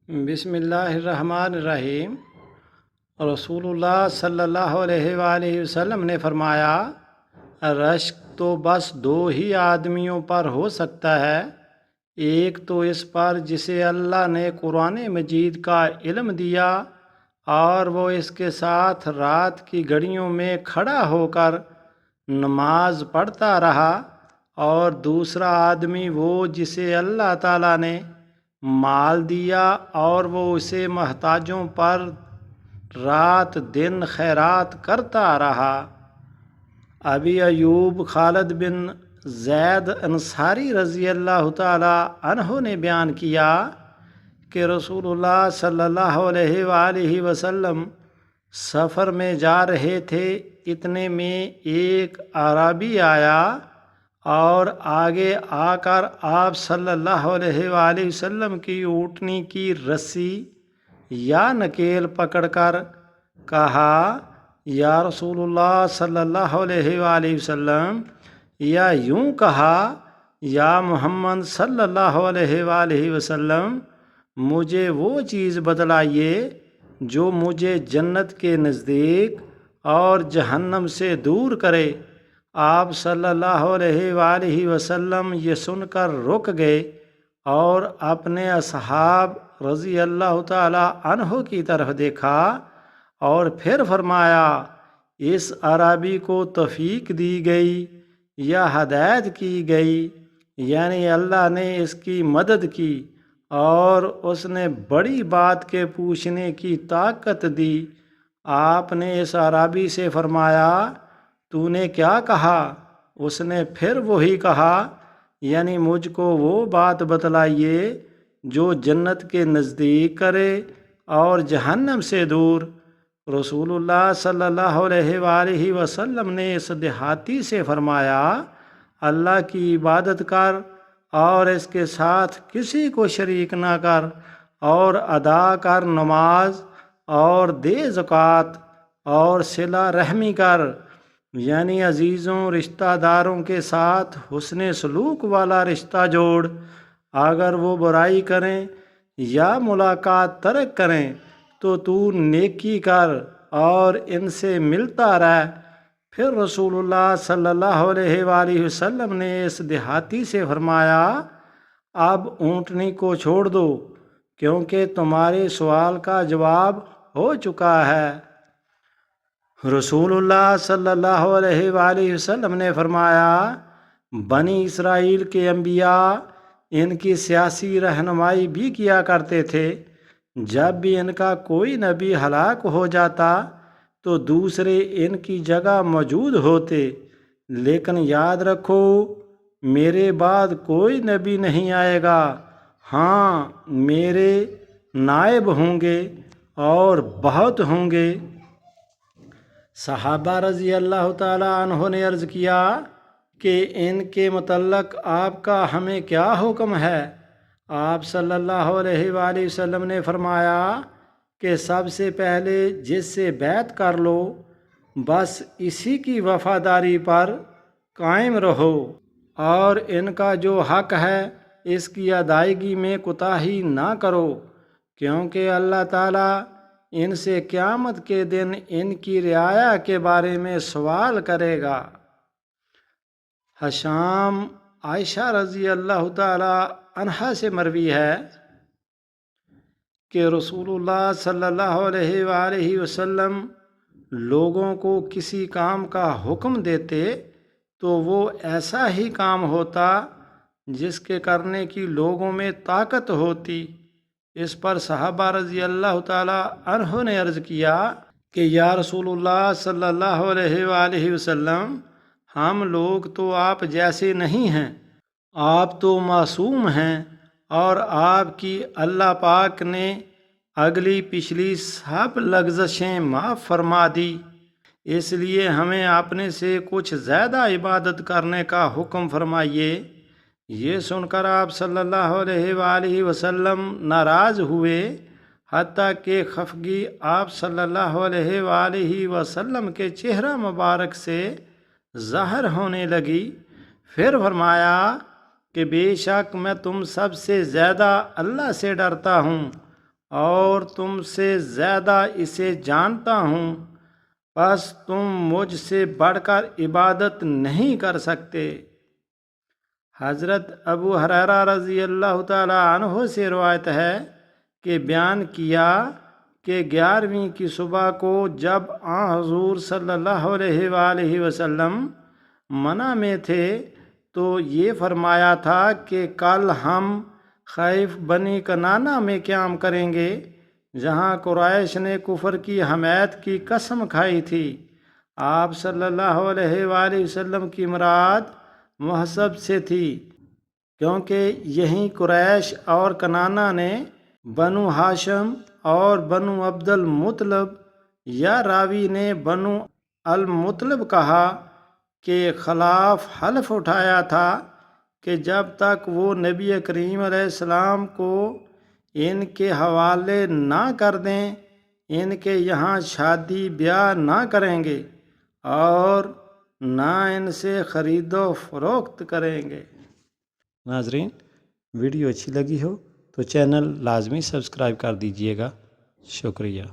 بسم اللہ الرحمن الرحیم۔ رسول اللہ صلی اللہ علیہ وآلہ وسلم نے فرمایا، رشک تو بس دو ہی آدمیوں پر ہو سکتا ہے، ایک تو اس پر جسے اللہ نے قرآن مجید کا علم دیا اور وہ اس کے ساتھ رات کی گھڑیوں میں کھڑا ہو کر نماز پڑھتا رہا، اور دوسرا آدمی وہ جسے اللہ تعالیٰ نے مال دیا اور وہ اسے محتاجوں پر رات دن خیرات کرتا رہا۔ ابی ایوب خالد بن زید انصاری رضی اللہ تعالی عنہ نے بیان کیا کہ رسول اللہ صلی اللہ علیہ وآلہ وسلم سفر میں جا رہے تھے، اتنے میں ایک اعرابی آیا اور آگے آ کر آپ صلی اللہ علیہ وآلہ وسلم کی اونٹنی کی رسی یا نکیل پکڑ کر کہا، یا رسول اللہ صلی اللہ علیہ وآلہ وسلم، یا یوں کہا، یا محمد صلی اللہ علیہ وآلہ وسلم، مجھے وہ چیز بتلائیے جو مجھے جنت کے نزدیک اور جہنم سے دور کرے۔ آپ صلی اللہ علیہ وآلہ وسلم یہ سن کر رک گئے اور اپنے اصحاب رضی اللہ تعالی عنہ کی طرف دیکھا اور پھر فرمایا، اس عربی کو توفیق دی گئی یا ہدایت کی گئی، یعنی اللہ نے اس کی مدد کی اور اس نے بڑی بات کے پوچھنے کی طاقت دی۔ آپ نے اس عربی سے فرمایا، تو نے کیا کہا؟ اس نے پھر وہی کہا، یعنی مجھ کو وہ بات بتلائیے جو جنت کے نزدیک کرے اور جہنم سے دور۔ رسول اللہ صلی اللہ علیہ وآلہ وسلم نے اس دیہاتی سے فرمایا، اللہ کی عبادت کر اور اس کے ساتھ کسی کو شریک نہ کر، اور ادا کر نماز، اور دے زکوٰۃ، اور صلہ رحمی کر، یعنی عزیزوں رشتہ داروں کے ساتھ حسن سلوک والا رشتہ جوڑ۔ اگر وہ برائی کریں یا ملاقات ترک کریں تو نیکی کر اور ان سے ملتا رہ۔ پھر رسول اللہ صلی اللہ علیہ وآلہ وسلم نے اس دیہاتی سے فرمایا، اب اونٹنی کو چھوڑ دو کیونکہ تمہارے سوال کا جواب ہو چکا ہے۔ رسول اللہ صلی اللہ علیہ وآلہ وسلم نے فرمایا، بنی اسرائیل کے انبیاء ان کی سیاسی رہنمائی بھی کیا کرتے تھے۔ جب بھی ان کا کوئی نبی ہلاک ہو جاتا تو دوسرے ان کی جگہ موجود ہوتے، لیکن یاد رکھو میرے بعد کوئی نبی نہیں آئے گا، ہاں میرے نائب ہوں گے اور بہت ہوں گے۔ صحابہ رضی اللہ تعالی عنہ نے عرض کیا کہ ان کے متعلق آپ کا ہمیں کیا حکم ہے؟ آپ صلی اللہ علیہ وآلہ وسلم نے فرمایا کہ سب سے پہلے جس سے بیعت کر لو بس اسی کی وفاداری پر قائم رہو، اور ان کا جو حق ہے اس کی ادائیگی میں کوتاہی نہ کرو، کیونکہ اللہ تعالیٰ ان سے قیامت کے دن ان کی رعایا کے بارے میں سوال کرے گا۔ حشام عائشہ رضی اللہ تعالی عنہا سے مروی ہے کہ رسول اللہ صلی اللہ علیہ وآلہ وسلم لوگوں کو کسی کام کا حکم دیتے تو وہ ایسا ہی کام ہوتا جس کے کرنے کی لوگوں میں طاقت ہوتی۔ اس پر صحابہ رضی اللہ تعالی عنہ نے عرض کیا کہ یا رسول اللہ صلی اللہ علیہ وآلہ وسلم، ہم لوگ تو آپ جیسے نہیں ہیں، آپ تو معصوم ہیں اور آپ کی اللہ پاک نے اگلی پچھلی سب لغزشیں معاف فرما دی، اس لیے ہمیں اپنے سے کچھ زیادہ عبادت کرنے کا حکم فرمائیے۔ یہ سن کر آپ صلی اللہ علیہ وآلہ وسلم ناراض ہوئے، حتیٰ کہ خفگی آپ صلی اللہ علیہ وآلہ وسلم کے چہرہ مبارک سے ظاہر ہونے لگی۔ پھر فرمایا کہ بے شک میں تم سب سے زیادہ اللہ سے ڈرتا ہوں، اور تم سے زیادہ اسے جانتا ہوں، بس تم مجھ سے بڑھ کر عبادت نہیں کر سکتے۔ حضرت ابو ہریرہ رضی اللہ تعالی عنہ سے روایت ہے کہ بیان کیا کہ 11ویں کی صبح کو جب حضور صلی اللہ علیہ وآلہ وسلم منع میں تھے تو یہ فرمایا تھا کہ کل ہم خیف بنی کنانہ میں قیام کریں گے، جہاں قریش نے کفر کی حمایت کی قسم کھائی تھی۔ آپ صلی اللہ علیہ وآلہ وسلم کی مراد محسب سے تھی، کیونکہ یہیں قریش اور کنانہ نے بنو ہاشم اور بنو عبد المطلب یا راوی نے بنو المطلب کہا کے خلاف حلف اٹھایا تھا کہ جب تک وہ نبی کریم علیہ السلام کو ان کے حوالے نہ کر دیں ان کے یہاں شادی بیاہ نہ کریں گے اور نہ ان سے خرید و فروخت کریں گے۔ ناظرین، ویڈیو اچھی لگی ہو تو چینل لازمی سبسکرائب کر دیجئے گا۔ شکریہ۔